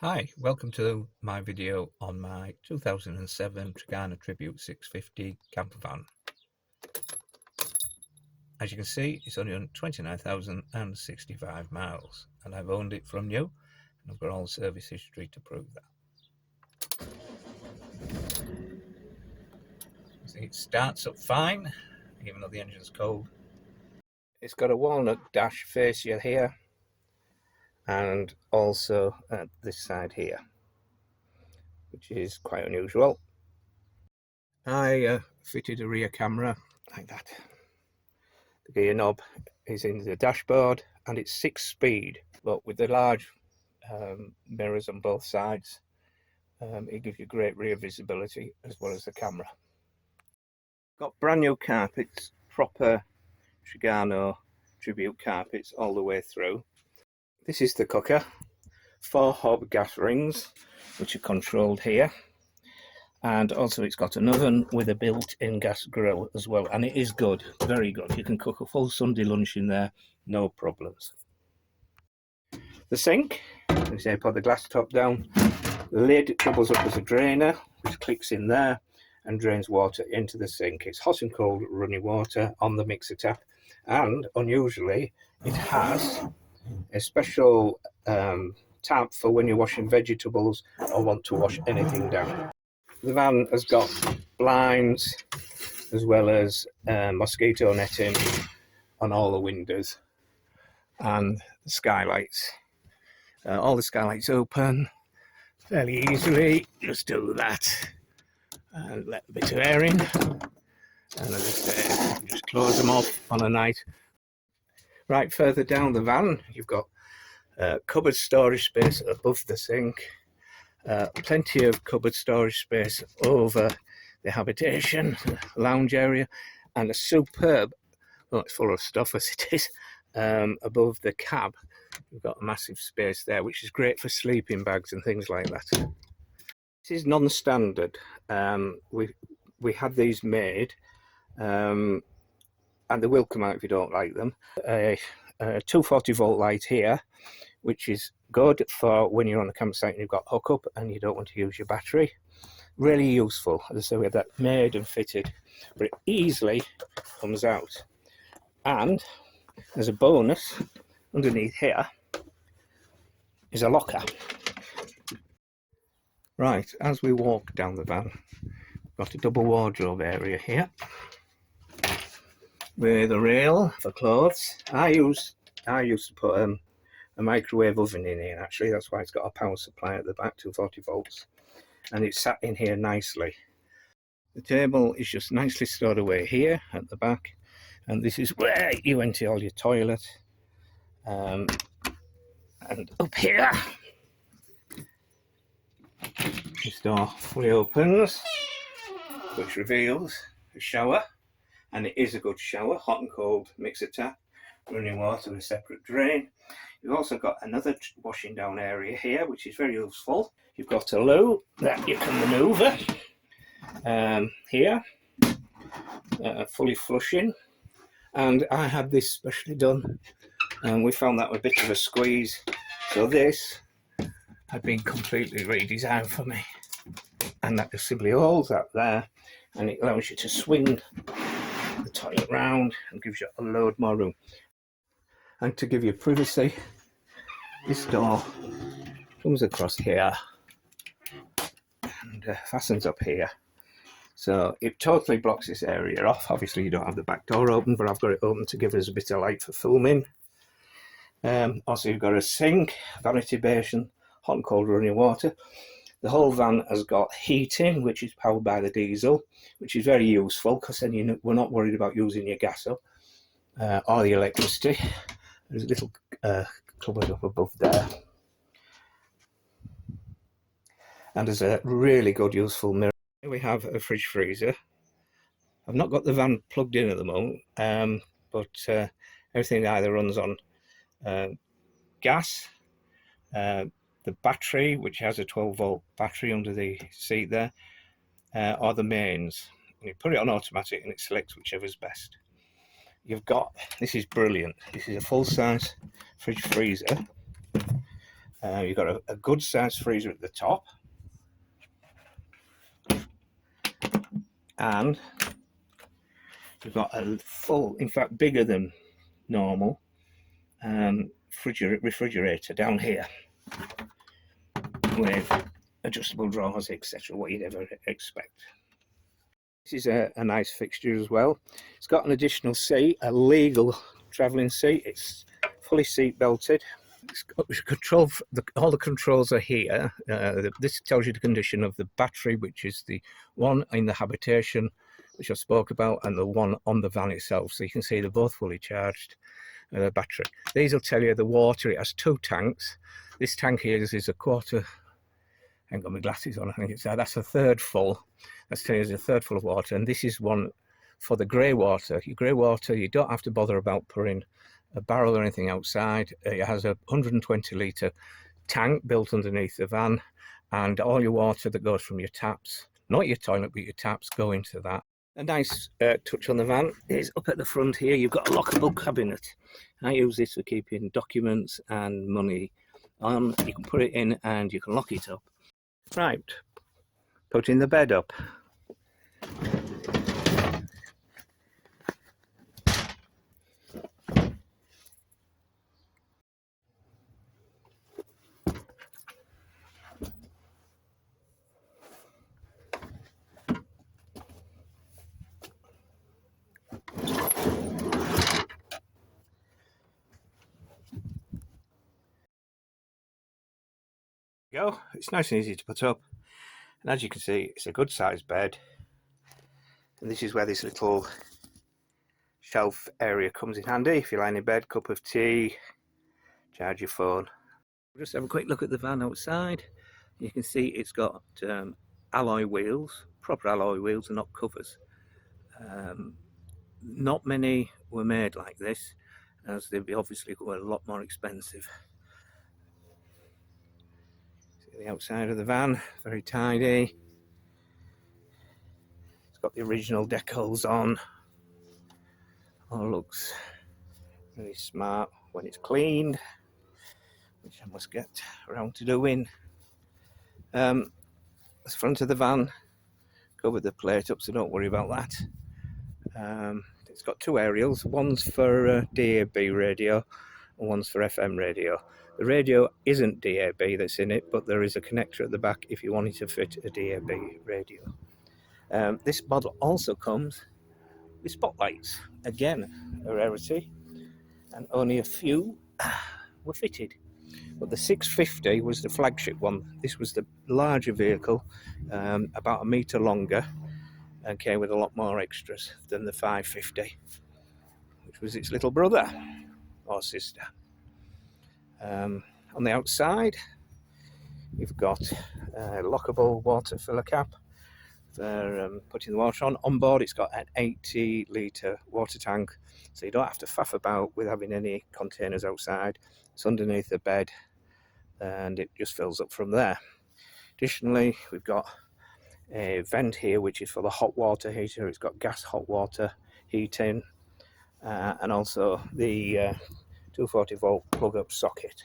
Hi, welcome to my video on my 2007 Trigano Tribute 650 camper van. As you can see, it's only on 29,065 miles and I've owned it from new and I've got all the service history to prove that. See, it starts up fine, even though the engine's cold. It's got a walnut dash fascia here and also at this side here, which is quite unusual. I fitted a rear camera like that. The gear knob is in the dashboard and it's 6-speed, but with the large mirrors on both sides, it gives you great rear visibility as well as the camera. Got brand new carpets, proper Trigano tribute carpets all the way through. This is the cooker, 4 hob gas rings which are controlled here, and also it's got an oven with a built-in gas grill as well, and it is good, very good. You can cook a full Sunday lunch in there, no problems. The sink, you say put the glass top down, the lid doubles up as a drainer which clicks in there and drains water into the sink. It's hot and cold running water on the mixer tap, and unusually it has a special tap for when you're washing vegetables or want to wash anything down. The van has got blinds as well as mosquito netting on all the windows and the skylights. All the skylights open fairly easily. Just do that and let a bit of air in, and as I say, just close them off on a night. Right, further down the van you've got cupboard storage space above the sink, plenty of cupboard storage space over the habitation lounge area, and a superb, well, it's full of stuff as it is, above the cab. We've got a massive space there which is great for sleeping bags and things like that. This is non-standard. We had these made and they will come out if you don't like them. A 240 volt light here, which is good for when you're on the campsite and you've got hookup and you don't want to use your battery. Really useful. As I say, we had that made and fitted, but it easily comes out. And as a bonus, underneath here is a locker. Right, as we walk down the van, we've got a double wardrobe area here with a rail for clothes. I used to put a microwave oven in here, actually. That's why it's got a power supply at the back, 240 volts, and it's sat in here nicely. The table is just nicely stored away here at the back, and this is where you empty all your toilet. And up here, this door fully opens, which reveals a shower, and it is a good shower, hot and cold mixer tap, running water with a separate drain. You've also got another washing down area here, which is very useful. You've got a loo that you can manoeuvre here, fully flushing, and I had this specially done and we found that a bit of a squeeze, so this had been completely redesigned for me, and that just simply holds that there and it allows you to swing the toilet round and gives you a load more room. And to give you privacy, this door comes across here and fastens up here, so it totally blocks this area off. Obviously you don't have the back door open, but I've got it open to give us a bit of light for filming. Also you've got a sink, vanity basin, hot and cold running water. The whole van has got heating, which is powered by the diesel, which is very useful because then we're not worried about using your gas up or the electricity. There's a little cupboard up above there, and there's a really good useful mirror. Here we have a fridge freezer. I've not got the van plugged in at the moment, but everything either runs on gas, the battery, which has a 12 volt battery under the seat there, or the mains. And you put it on automatic and it selects whichever's best. You've got, this is brilliant, this is a full-size fridge freezer, You've got a good sized freezer at the top, and you've got a full, in fact bigger than normal, refrigerator down here with adjustable drawers, etc., what you'd ever expect. This is a nice fixture as well. It's got an additional seat, a legal travelling seat. It's fully seat belted. It's got control. All the controls are here. This tells you the condition of the battery, which is the one in the habitation, which I spoke about, and the one on the van itself. So you can see they're both fully charged. Battery. These will tell you the water. It has 2 tanks. This tank here is a quarter. I ain't got my glasses on. I think it's that's a third full. That's telling you it's a third full of water. And this is one for the grey water. Your grey water, you don't have to bother about putting a barrel or anything outside. It has a 120 litre tank built underneath the van, and all your water that goes from your taps, not your toilet but your taps, go into that. A nice touch on the van is up at the front here. You've got a lockable cabinet. I use this for keeping documents and money on. You can put it in and you can lock it up. Right, putting the bed up. Go. It's nice and easy to put up, and as you can see, it's a good sized bed, and this is where this little shelf area comes in handy if you're lying in bed. Cup of tea, charge your phone. Just have a quick look at the van outside. You can see it's got alloy wheels, proper alloy wheels, and not covers. Not many were made like this, as they'd be obviously a lot more expensive. See the outside of the van, very tidy. It's got the original decals on. All looks really smart when it's cleaned, which I must get around to doing. The front of the van, covered the plate up, so don't worry about that. It's got 2 aerials. One's for DAB radio and one's for FM radio. The radio isn't DAB that's in it, but there is a connector at the back if you wanted to fit a DAB radio. This model also comes with spotlights. Again, a rarity, and only a few were fitted. But the 650 was the flagship one. This was the larger vehicle, about 1 metre longer, and came with a lot more extras than the 550, which was its little brother or sister. On the outside, you've got a lockable water filler cap for putting the water on. On board, it's got an 80 litre water tank, so you don't have to faff about with having any containers outside. It's underneath the bed, and it just fills up from there. Additionally, we've got a vent here which is for the hot water heater. It's got gas hot water heating, and also the 240 volt plug up socket.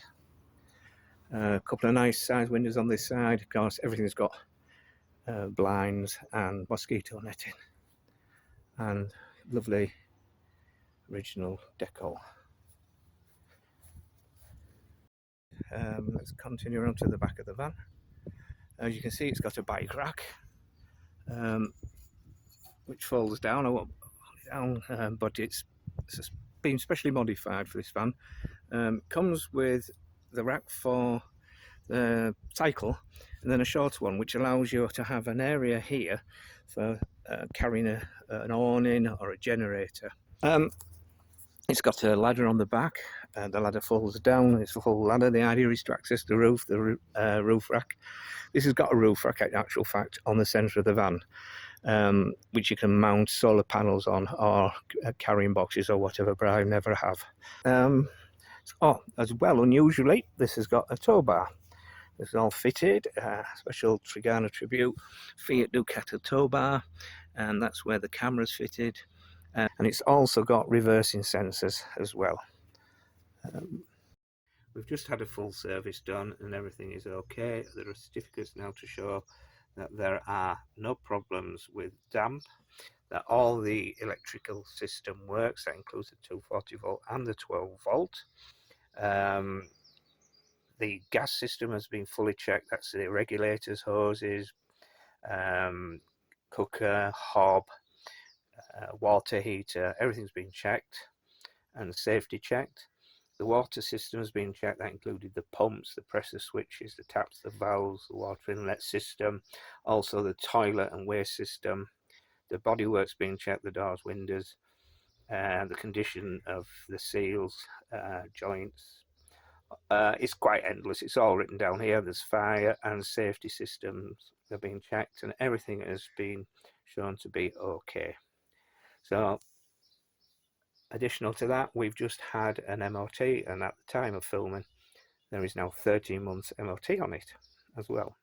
A couple of nice size windows on this side. Of course, everything's got blinds and mosquito netting, and lovely original decor. Let's continue on to the back of the van. As you can see, it's got a bike rack, which folds down. I won't hold it down, but it's been specially modified for this van. Comes with the rack for the cycle, and then a shorter one, which allows you to have an area here for carrying an awning or a generator. It's got a ladder on the back, and the ladder folds down. It's a full ladder. The idea is to access the roof, roof rack. This has got a roof rack, in actual fact, on the centre of the van, which you can mount solar panels on, or carrying boxes or whatever, but I never have. As well, unusually, this has got a tow bar. This is all fitted, special Trigano Tribute Fiat Ducato tow bar, and that's where the camera's fitted. And it's also got reversing sensors as well. We've just had a full service done and everything is okay. There are certificates now to show that there are no problems with damp, that all the electrical system works. That includes the 240 volt and the 12 volt. The gas system has been fully checked. That's the regulators, hoses, cooker, hob, water heater. Everything's been checked and safety checked. The water system has been checked. That included the pumps, the pressure switches, the taps, the valves, the water inlet system, also the toilet and waste system. The bodywork's been checked, the doors, windows, and the condition of the seals, joints. It's quite endless. It's all written down here. There's fire and safety systems have been checked, and everything has been shown to be okay. So additional to that, we've just had an MOT, and at the time of filming, there is now 13 months MOT on it as well.